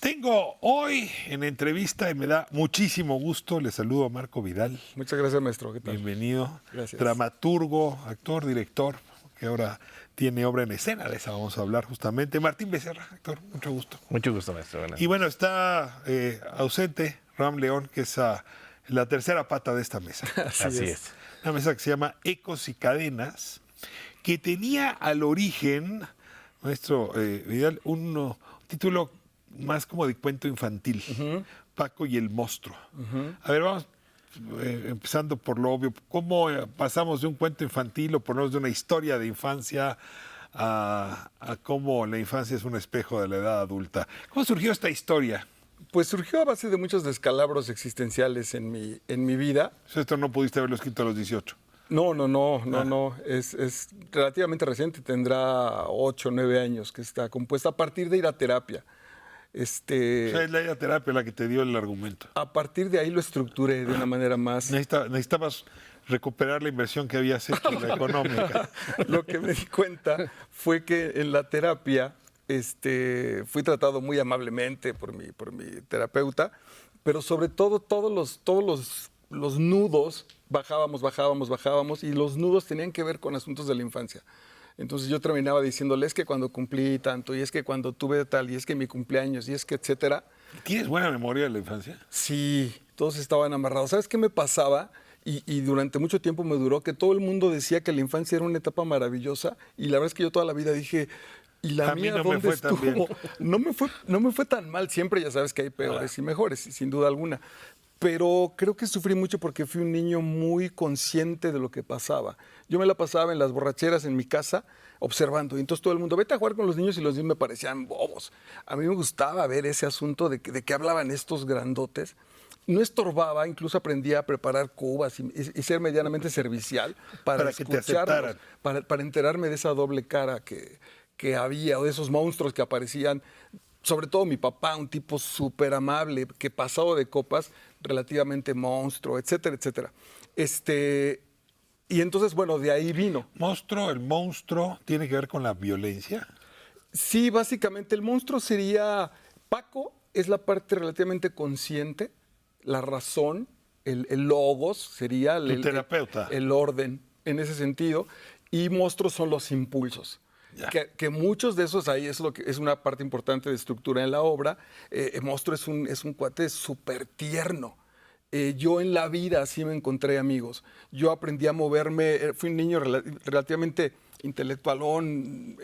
Tengo hoy en entrevista y me da muchísimo gusto, le saludo a Marco Vidal. Muchas gracias, maestro. ¿Qué tal? Bienvenido. Gracias. Dramaturgo, actor, director, que ahora tiene obra en escena, de esa vamos a hablar justamente. Martín Becerra, actor, mucho gusto. Mucho gusto, maestro. Buenas. Y bueno, está ausente Ram León, que es la tercera pata de esta mesa. Así es. Una mesa que se llama Ecos y Cadenas, que tenía al origen, maestro Vidal, un título más como de cuento infantil, Paco y el monstruo. A ver, vamos empezando por lo obvio. ¿Cómo pasamos de un cuento infantil o por lo menos de una historia de infancia a cómo la infancia es un espejo de la edad adulta? ¿Cómo surgió esta historia? Pues surgió a base de muchos descalabros existenciales en mi vida. Esto no pudiste haberlo escrito a los 18. No. Es relativamente reciente, tendrá 8 o 9 años que está compuesta a partir de ir a terapia. O sea, es la terapia la que te dio el argumento. A partir de ahí lo estructuré de una manera más... Necesitabas recuperar la inversión que habías hecho en la económica. Lo que me di cuenta fue que en la terapia fui tratado muy amablemente por mi terapeuta, pero sobre todo todos los nudos bajábamos y los nudos tenían que ver con asuntos de la infancia. Entonces yo terminaba diciéndole, es que cuando cumplí tanto, y es que cuando tuve tal, y es que mi cumpleaños, y es que etcétera. ¿Tienes buena memoria de la infancia? Sí, todos estaban amarrados. ¿Sabes qué me pasaba? Y durante mucho tiempo me duró que todo el mundo decía que la infancia era una etapa maravillosa, y la verdad es que yo toda la vida dije, ¿y la mía no dónde me fue estuvo? tan No me fue tan mal, siempre ya sabes que hay peores y mejores, sin duda alguna. Pero creo que sufrí mucho porque fui un niño muy consciente de lo que pasaba. Yo me la pasaba en las borracheras en mi casa observando. Y entonces todo el mundo, vete a jugar con los niños, y los niños me parecían bobos. A mí me gustaba ver ese asunto de qué hablaban estos grandotes. No estorbaba, incluso aprendí a preparar cubas y ser medianamente servicial para que te escucharlos, aceptaran. para enterarme de esa doble cara que había, o de esos monstruos que aparecían. Sobre todo mi papá, un tipo súper amable, que pasado de copas, relativamente monstruo, etcétera, etcétera. Y entonces, bueno, de ahí vino. El monstruo, ¿tiene que ver con la violencia? Sí, básicamente el monstruo sería... Paco es la parte relativamente consciente, la razón, el logos sería Tu terapeuta. el orden en ese sentido, y monstruos son los impulsos. Que muchos de esos ahí es lo que es una parte importante de estructura en la obra. Monstruo es un cuate súper tierno. Yo en la vida así me encontré amigos. Yo aprendí a moverme, fui un niño relativamente intelectualón.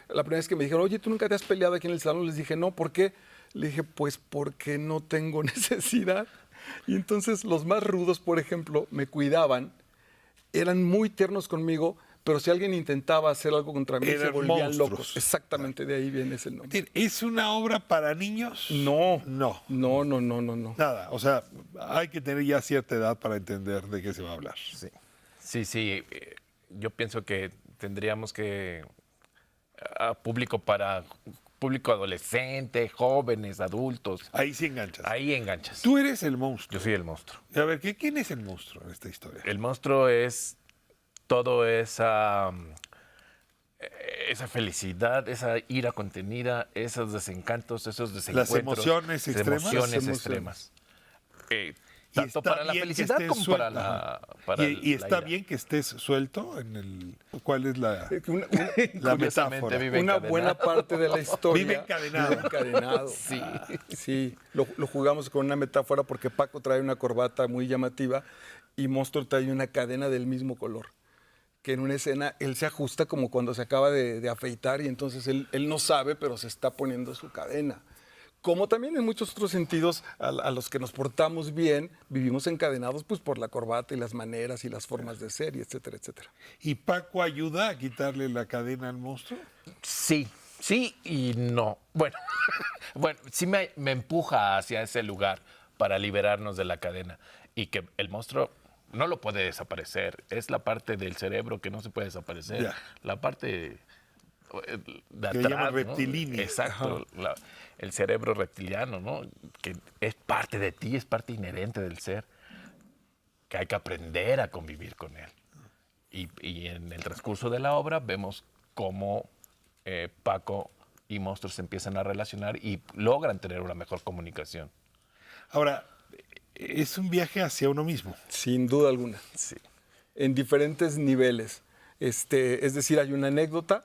La primera vez que me dijeron, oye, ¿tú nunca te has peleado aquí en el salón? Les dije, no, ¿por qué? Le dije, pues porque no tengo necesidad. Y entonces los más rudos, por ejemplo, me cuidaban, eran muy tiernos conmigo, pero si alguien intentaba hacer algo contra mí, se volvían monstruos. locos. Exactamente, de ahí viene ese nombre. ¿Es una obra para niños? No. No. Nada. O sea, hay que tener ya cierta edad para entender de qué se va a hablar. Sí. Yo pienso que tendríamos que público adolescente, jóvenes, adultos. Ahí sí enganchas. Ahí enganchas. Tú eres el monstruo. Yo soy el monstruo. A ver, ¿quién es el monstruo en esta historia? El monstruo es todo esa felicidad, esa ira contenida, esos desencantos, esos desencuentros. Las emociones extremas. Emociones extremas. Tanto para la felicidad como suelto. para y la está ira. bien que estés suelto en el... ¿Cuál es la Curiosamente metáfora? vive Una encadenado. buena parte de la historia. Vive encadenado. Sí. Lo jugamos con una metáfora porque Paco trae una corbata muy llamativa y Monstruo trae una cadena del mismo color. Que en una escena él se ajusta como cuando se acaba de afeitar y entonces él no sabe, pero se está poniendo su cadena. Como también en muchos otros sentidos, a los que nos portamos bien, vivimos encadenados pues, por la corbata y las maneras y las formas de ser, y etcétera, etcétera. ¿Y Paco ayuda a quitarle la cadena al monstruo? Sí y no. Bueno, sí me empuja hacia ese lugar para liberarnos de la cadena y que el monstruo no lo puede desaparecer. Es la parte del cerebro que no se puede desaparecer. Ya. La parte de Que atrás, llaman ¿no? reptilínea. Exacto. El cerebro reptiliano, ¿no? Que es parte de ti, es parte inherente del ser, que hay que aprender a convivir con él. Y en el transcurso de la obra vemos cómo Paco y monstruo se empiezan a relacionar y logran tener una mejor comunicación. Ahora, es un viaje hacia uno mismo. Sin duda alguna. Sí. En diferentes niveles. Es decir, hay una anécdota.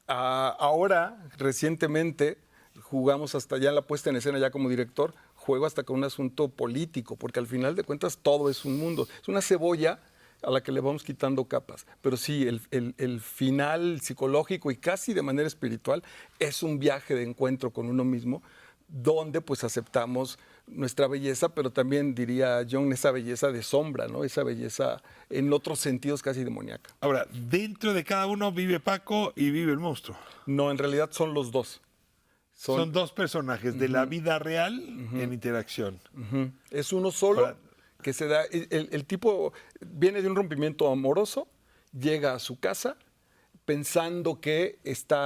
Ahora, recientemente, jugamos hasta ya en la puesta en escena, ya como director, juego hasta con un asunto político, porque al final de cuentas todo es un mundo. Es una cebolla a la que le vamos quitando capas. Pero sí, el final psicológico y casi de manera espiritual es un viaje de encuentro con uno mismo, donde pues aceptamos nuestra belleza, pero también diría Jung, esa belleza de sombra, ¿no? Esa belleza en otros sentidos casi demoníaca. Ahora, dentro de cada uno vive Paco y vive el monstruo. No, en realidad son los dos. Son dos personajes de la vida real en interacción. Es uno solo Ahora, que se da. El tipo viene de un rompimiento amoroso, llega a su casa pensando que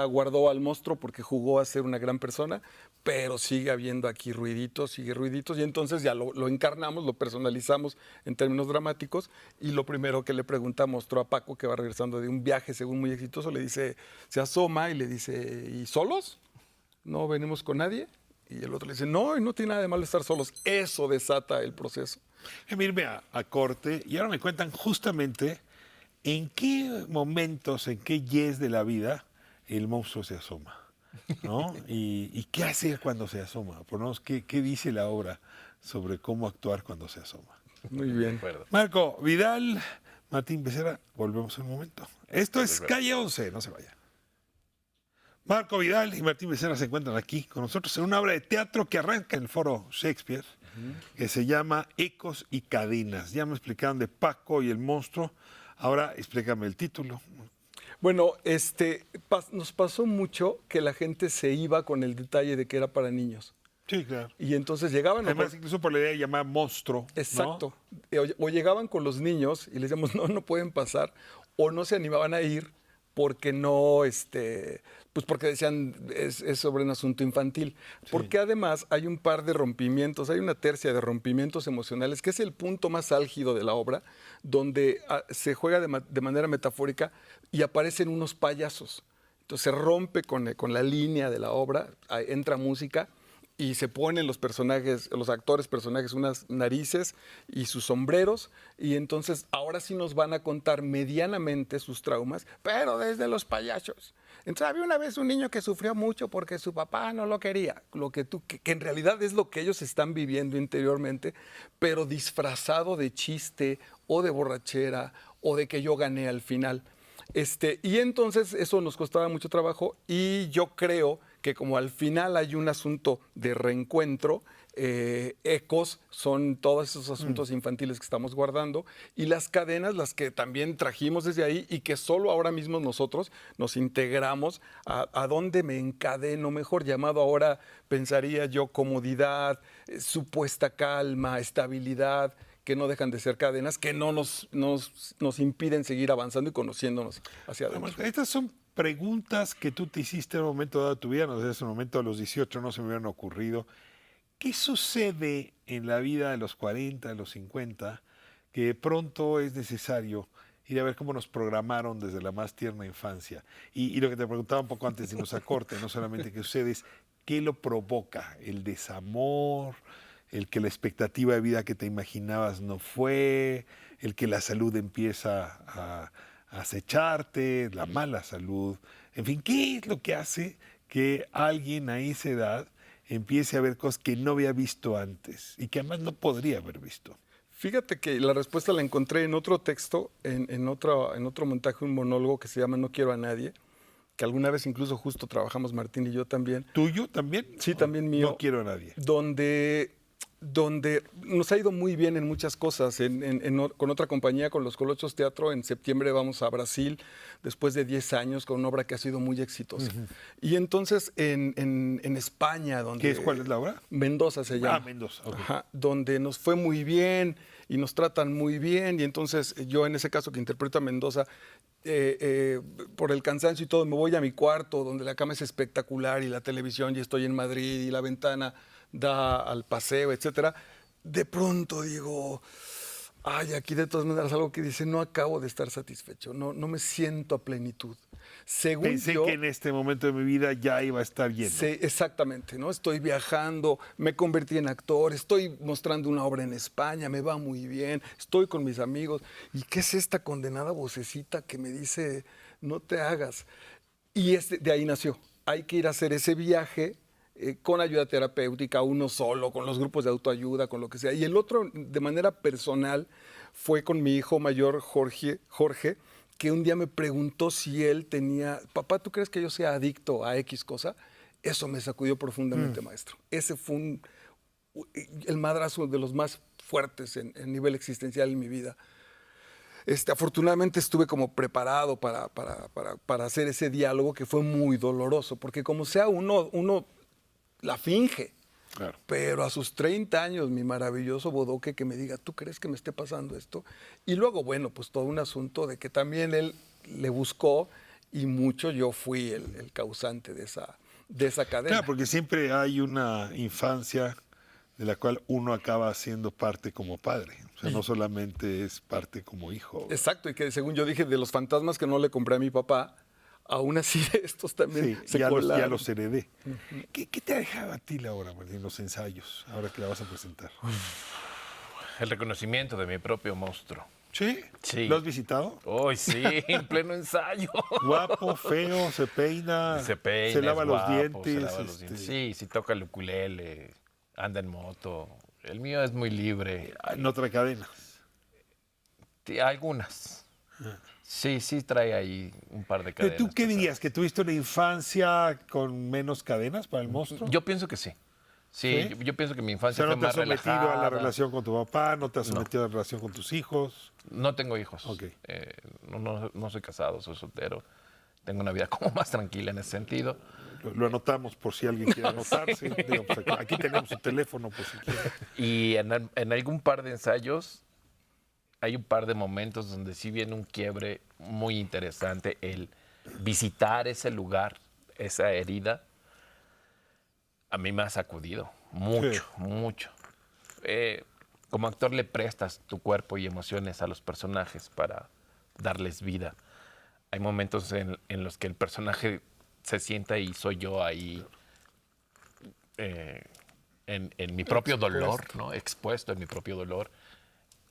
guardó al monstruo porque jugó a ser una gran persona, pero sigue habiendo aquí ruiditos, y entonces ya lo encarnamos, lo personalizamos en términos dramáticos, y lo primero que le pregunta Monstruo a Paco, que va regresando de un viaje según muy exitoso, le dice, se asoma y le dice, ¿y solos? ¿No venimos con nadie? Y el otro le dice, no, y no tiene nada de malo estar solos. Eso desata el proceso. Déjame irme a corte y ahora me cuentan justamente en qué momentos, en qué yes de la vida el monstruo se asoma, ¿no? Y qué hacer cuando se asoma. Por lo menos, ¿qué dice la obra sobre cómo actuar cuando se asoma? Muy bien. De acuerdo. Marco Vidal, Martín Becerra, volvemos en un momento. Esto es Calle 11, no se vaya. Marco Vidal y Martín Becerra se encuentran aquí con nosotros en una obra de teatro que arranca en el Foro Shakespeare, que se llama Ecos y Cadenas. Ya me explicaron de Paco y el monstruo, ahora explícame el título. Bueno, nos pasó mucho que la gente se iba con el detalle de que era para niños. Sí, claro. Y entonces llegaban... Además, incluso por la idea de llamar monstruo. ¿no? Exacto. O llegaban con los niños y les decíamos, no pueden pasar, o no se animaban a ir porque no, pues porque decían, es sobre un asunto infantil. Sí. Porque además hay un par de rompimientos, hay una tercia de rompimientos emocionales, que es el punto más álgido de la obra, donde se juega de manera metafórica y aparecen unos payasos. Entonces se rompe con la línea de la obra, entra música, y se ponen los actores personajes, unas narices y sus sombreros, y entonces ahora sí nos van a contar medianamente sus traumas, pero desde los payasos. Entonces había una vez un niño que sufrió mucho porque su papá no lo quería, que en realidad es lo que ellos están viviendo interiormente, pero disfrazado de chiste o de borrachera o de que yo gané al final. Y entonces eso nos costaba mucho trabajo, y yo creo que como al final hay un asunto de reencuentro, ecos son todos esos asuntos infantiles que estamos guardando, y las cadenas, las que también trajimos desde ahí y que solo ahora mismo nosotros nos integramos a dónde me encadeno mejor, llamado ahora, pensaría yo, comodidad, supuesta calma, estabilidad, que no dejan de ser cadenas, que no nos impiden seguir avanzando y conociéndonos hacia adentro. Estas son preguntas que tú te hiciste en un momento dado de tu vida, no sé, en ese momento a los 18 no se me hubieran ocurrido. ¿Qué sucede en la vida de los 40, de los 50, que de pronto es necesario ir a ver cómo nos programaron desde la más tierna infancia? Y lo que te preguntaba un poco antes de irnos a corte, no solamente qué sucede, es qué lo provoca, el desamor, el que la expectativa de vida que te imaginabas no fue, el que la salud empieza a acecharte, la mala salud, en fin, ¿qué es lo que hace que alguien a esa edad empiece a ver cosas que no había visto antes y que además no podría haber visto? Fíjate que la respuesta la encontré en otro texto, en otro montaje, un monólogo que se llama No quiero a nadie, que alguna vez incluso justo trabajamos Martín y yo también. ¿Tuyo también? Sí, también mío. No quiero a nadie. Donde nos ha ido muy bien en muchas cosas. Con otra compañía, con los Colochos Teatro, en septiembre vamos a Brasil, después de 10 años, con una obra que ha sido muy exitosa. Y entonces en España, donde... ¿Cuál es la obra? Mendoza se llama. Mendoza. Okay. Ajá, donde nos fue muy bien y nos tratan muy bien. Y entonces yo, en ese caso que interpreto a Mendoza, por el cansancio y todo, me voy a mi cuarto, donde la cama es espectacular y la televisión, y estoy en Madrid y la ventana da al paseo, etcétera. De pronto digo, Ay, aquí de todas maneras algo que dice, no acabo de estar satisfecho, no me siento a plenitud. Según Pensé yo, que en este momento de mi vida ya iba a estar lleno. exactamente, ¿no? Estoy viajando, me convertí en actor, estoy mostrando una obra en España, me va muy bien, estoy con mis amigos. ¿Y qué es esta condenada vocecita que me dice, no te hagas? Y de ahí nació. Hay que ir a hacer ese viaje con ayuda terapéutica, uno solo, con los grupos de autoayuda, con lo que sea. Y el otro, de manera personal, fue con mi hijo mayor, Jorge, que un día me preguntó si él tenía, papá, ¿tú crees que yo sea adicto a X cosa? Eso me sacudió profundamente, maestro. Ese fue el madrazo de los más fuertes en nivel existencial en mi vida. Afortunadamente estuve como preparado para hacer ese diálogo que fue muy doloroso, porque como sea, uno la finge. Claro. Pero a sus 30 años, mi maravilloso Bodoque que me diga, ¿tú crees que me esté pasando esto? Y luego, bueno, pues todo un asunto de que también él le buscó y mucho yo fui el causante de esa cadena. Claro, porque siempre hay una infancia de la cual uno acaba siendo parte como padre. O sea, no solamente es parte como hijo. Exacto, y que según yo dije, de los fantasmas que no le compré a mi papá, aún así estos también Sí, se ya colaron. los heredé. ¿Qué te ha dejado a ti la obra, Martín, los ensayos, ahora que la vas a presentar? El reconocimiento de mi propio monstruo. ¿Sí? Sí. ¿Lo has visitado? Hoy sí, en pleno ensayo. Guapo, feo, se peina, Se peina, se lava es los guapo, dientes. se lava los dientes. Sí, sí toca el ukulele, anda en moto. El mío es muy libre. No trae cadenas. Algunas. Sí, sí trae ahí un par de cadenas. ¿Tú qué pesadas. dirías? ¿Que tuviste una infancia con menos cadenas para el monstruo? Yo pienso que sí. Sí, ¿Sí? yo pienso que mi O infancia sea, no fue te más has sometido a la relajada. relación con tu papá, no te has sometido a la relación con tus hijos. No tengo hijos. Ok. No soy casado, soy soltero. Tengo una vida como más tranquila en ese sentido. Lo anotamos por si alguien quiere anotarse. Digo, pues aquí tenemos su teléfono por si quiere. Y en algún par de ensayos hay un par de momentos donde sí viene un quiebre muy interesante. El visitar ese lugar, esa herida, a mí me ha sacudido mucho, Sí. mucho. Como actor le prestas tu cuerpo y emociones a los personajes para darles vida. Hay momentos en los que el personaje se sienta y soy yo ahí en mi propio dolor, ¿no? Expuesto en mi propio dolor.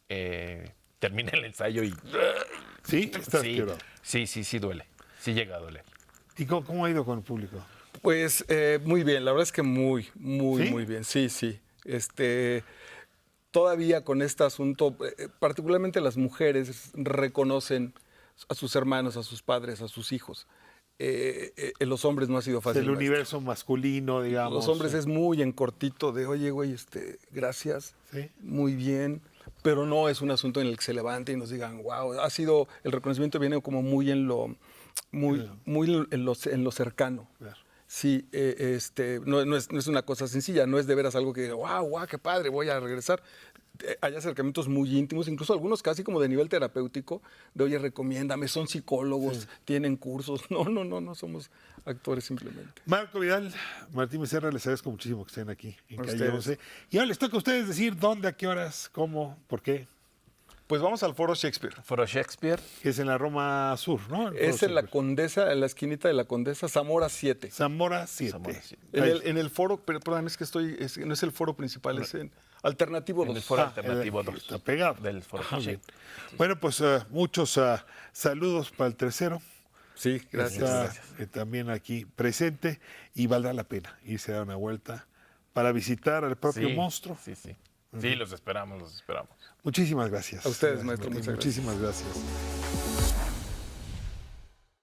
Termina el ensayo y... ¿Sí? Estás Sí, quebrado. sí duele. Sí llega a doler. ¿Y cómo ha ido con el público? Pues muy bien, la verdad es que muy ¿Sí? muy bien. Sí. Todavía con este asunto, particularmente las mujeres reconocen a sus hermanos, a sus padres, a sus hijos. En los hombres no ha sido fácil. El maestro. universo masculino, digamos. Los hombres es muy en cortito de, oye, güey, gracias, Sí. muy bien, pero no es un asunto en el que se levante y nos digan, wow, el reconocimiento viene como muy en lo cercano. Claro. Sí, no es una cosa sencilla, no es de veras algo que, wow, qué padre, voy a regresar. Hay acercamientos muy íntimos, incluso algunos casi como de nivel terapéutico, de oye, recomiéndame, son psicólogos, tienen cursos. No somos actores simplemente. Marco Vidal, Martín Becerra, les agradezco muchísimo que estén aquí en A Calle ustedes. 11. Y ahora les toca a ustedes decir dónde, a qué horas, cómo, por qué. Pues vamos al Foro Shakespeare. Foro Shakespeare, Que es en la Roma Sur, ¿no? El Es Foro en la Sur. Condesa, en la esquinita de la Condesa, Zamora 7. Zamora 7. Zamora 7. En el foro, perdón, es que no es el foro principal, es en Alternativo en 2. el Foro Alternativo 2 Está pegado. del Foro Muy bien. Shakespeare. Bueno, pues muchos saludos para el tercero. Sí, Está también aquí presente y valdrá la pena irse a dar una vuelta para visitar al propio monstruo. Sí. Sí, los esperamos. Muchísimas gracias. A ustedes, maestro, Martín, muchas gracias. Muchísimas gracias.